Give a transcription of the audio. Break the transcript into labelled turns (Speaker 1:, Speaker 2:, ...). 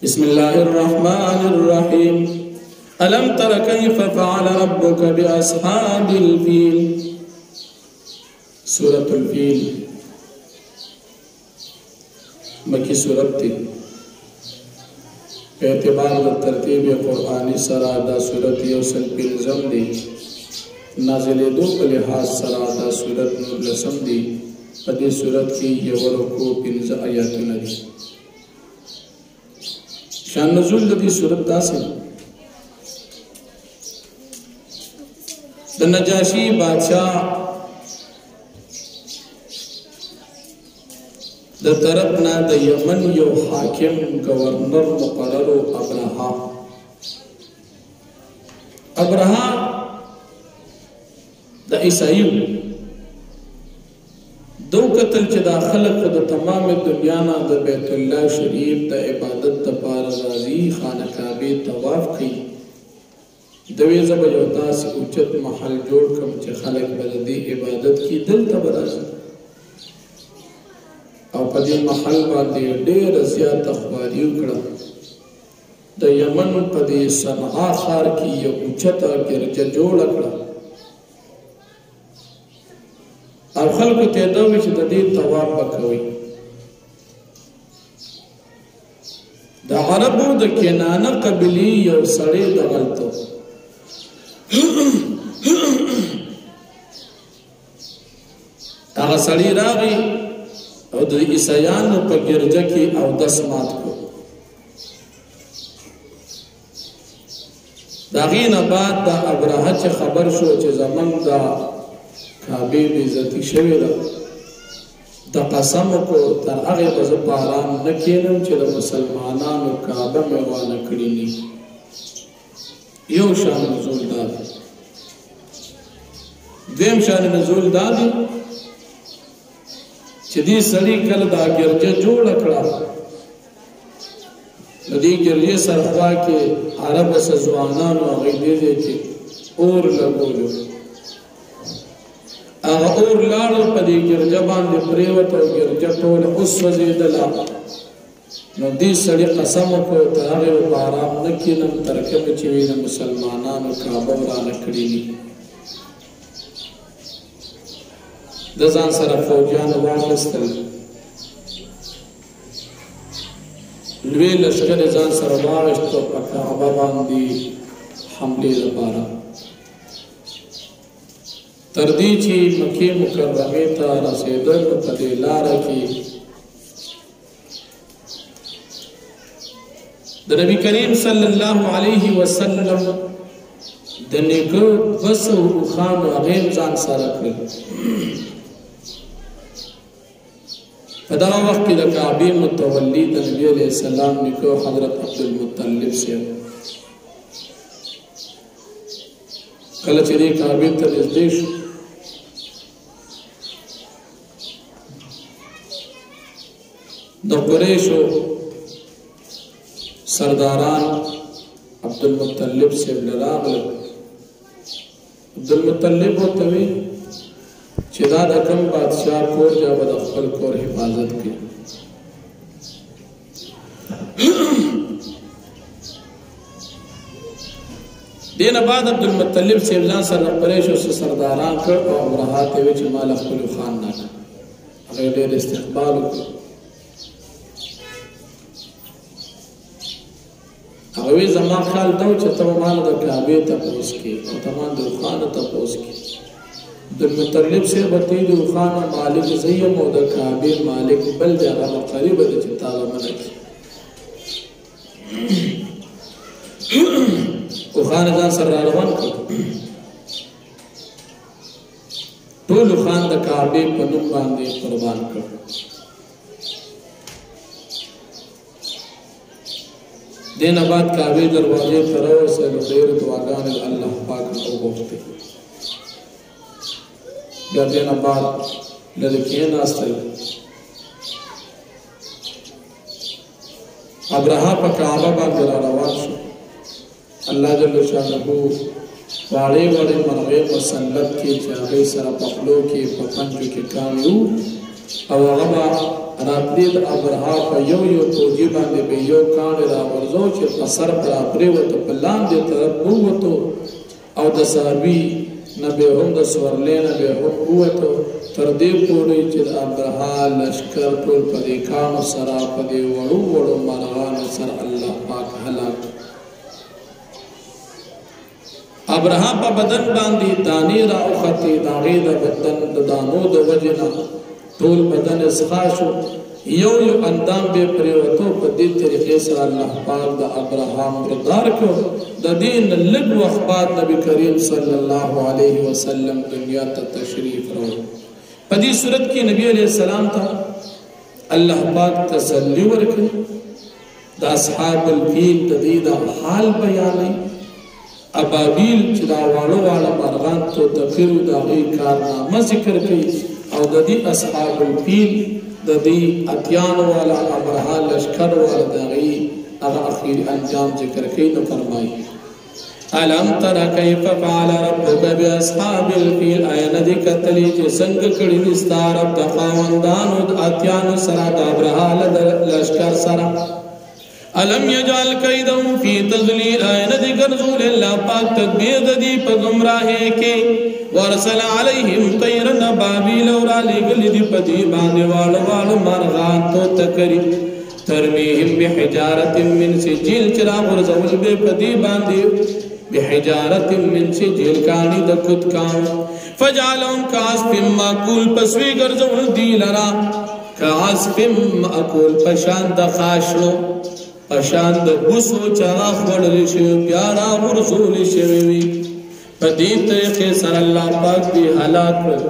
Speaker 1: بسم الله الرحمن الرحيم ألم تر كيف فعل ربك بأصحاب الفيل سورة الفيل مکی سورت تی په اعتبار د ترتیب قرآنی سره دا سورت یوسل پنځم دی نازلېدو په لحاظ سره دا سورت 19 دی په دې سورت کې یو رکوع 15 آیاتونه دي شان نزول د دې سورت داسې د نجاشی بادشاہ د طرفنا د یمن یو حاکم گورنر مقرر ابرها د عیسایو دو قتل چې دا خلق د تمام دنیا نه د بیت الله شریف د عبادت لپاره راځي خانه کعبه طواف کوي د وی زب یو داسې اوچت محل جوړ کوم چې خلق بلدي عبادت کی دلته راځي او په دې محل باندې ډېر زیات خواري وکړه د یمن په دې صنعا ښار کې یو اوچته ګرجه جوړه کړه او خلکو ته دا وی چې د دې طواف وکوي د عربو د کنانه قبلی یو سړی دغلته هغه سړی راغی او د عیسایانو په ګرجه کې او دس مات کو د هغې نه بعد د ابرهه چې خبر شو چې زموږ د کعبې بېعزتي شوې ده د قسم وکړو تر هغې به زه په ارام نه کښېنم چې د مسلمانانو کعبه مې وانه کړي نه یو شان نزول دا دی دویم شان نزول دا دی چې دې سړي کله دا ګرجه جوړه کړه د دې ګرجې سره خوا کې عرب ځوانانو هغې دې ځای کې اور لګولو هغه اور لاړو په دې ګرجه باندې پرېوته او ګرجه ټوله وسوځېدله نو دې سړي قسم وکړو تر هغې به په ارام نه کښېنم تر کومه چې وي د مسلمانانو کعبه ورانه کړي وي د ځان سره فوجیان واخیستل لوی لښکر یې ځان سره واخیستو په کعبه باندې حملې لپاره تر دې چې مکې مکرمې ته رسېدل نو په دې لاره کې د نبي کریم صلی الله علیه وسلم د نیکه وسو اوښانو هغې ځان سره کړل په دغه وخت کې د کعبې متولي د نبي علیه السلام نیکه حضرت عبدالمطلب صاحب کله چې دې کعبې ته نږدې شو د قریشو سرداران عبدالمطلب صاحب له راغلل عبدالمطلب ورته وی چې دا د کوم بادشاه کور دی به د خپل کور حفاظت کوي دې نه بعد عبدالمطلب صاحب ځان سره قریشو سرداران کړ او ابرهه ته وی چې ما له خپلو خان نه هغې ډېر استقبال وکړ هغه وی زما خیال دا و چې ته به مانه د کعبې تپوس کړې او ته ما د اوښانو تپوس کړې عبدالمطلب صاحب ورته د اوښانو مالک زه یم او د کعبې مالک بل دی هغه مقربه دی چې تا به منع کړي اوښان ځان سره راروان کړ ټول اوښان د کعبې په نوم باندې قربان کړ دین بعد کعبه دروازې ته راورسېدو ډېرې دعاګانې الله پاک نه وغوښتې بیا دین بعد لرې کېناستل ابرهه په کعبه باندې را روان شو الله جل شانه واړې واړې مرغۍ مسلط کې چې هغې سره په خولو کې په پنجو کې کاڼي او هغه به راتلی د ابرها په یو فوجي باندې به یو کاڼی راغورځو چې په سر به راپرېوته په لاندې طرف ووتو او د صحابي نه به هم د سورلۍ نه به هم ووتو تر دې پورې چې د ابرها لشکر ټول په دې کاڼو سره په دې وړو وړو مرغانو سره الله پاک هلاک. ابرها په بدن باندې دانې راوختې، د هغې د بدن د دانو د وجې نه ټول بدن اسخا شو، یو یو اندام به پرېوتو. په دې طریقې سره الله پاک د ابرها مردار کړو. د دې نه لږ وخت بعد نبي کریم صلی الله علیه وسلم دنیا ته تشریف راوړ. په دې صورت کې نبی علیه السلام ته الله پاک تسلی ورکړي، د اصحاب الفیل د دې د حال بیانوي. ابابیل چې دا واړه واړه مرغان تو تفیرو د هغې کارنامه ذکر کوي او د دې اصحاب الفیل د دې اتیانو والا ابرها لشکر والا د هغې هغه اخیری انجام ذکر کوي. نو فرمایي الم تر کیف فعل ربک باصحاب الفیل، آیا نه دې کتلي چې څنګه کړي دي ستا رب د خاوندانو د اتیانو سره د ابرها لشکر سره. الم یجعل کیدهم فی تضلیل، آیا نه دې ګرځولي الله پاک تدبیر د دې په ګمراهۍ کې. ورسل علیهم طیرا ابابیل، او رالیږلي دي په دې باندې واړه واړه مرغان توته کري. ترمیهم بحجارة من سجیل، چې راغورځول به په دې باندې بحجارة من سجیل کاڼي د کود کاڼو. فجعلهم کعصف مأکول، پس وی ګرځول دي لرا کعصف مأکول، پشان د خاشو، پشان د بوسو چې هغه خوړلی شوي بیا راغورځولی شوي وي. په دې طریقې سره الله پاک دې هلاک کړل.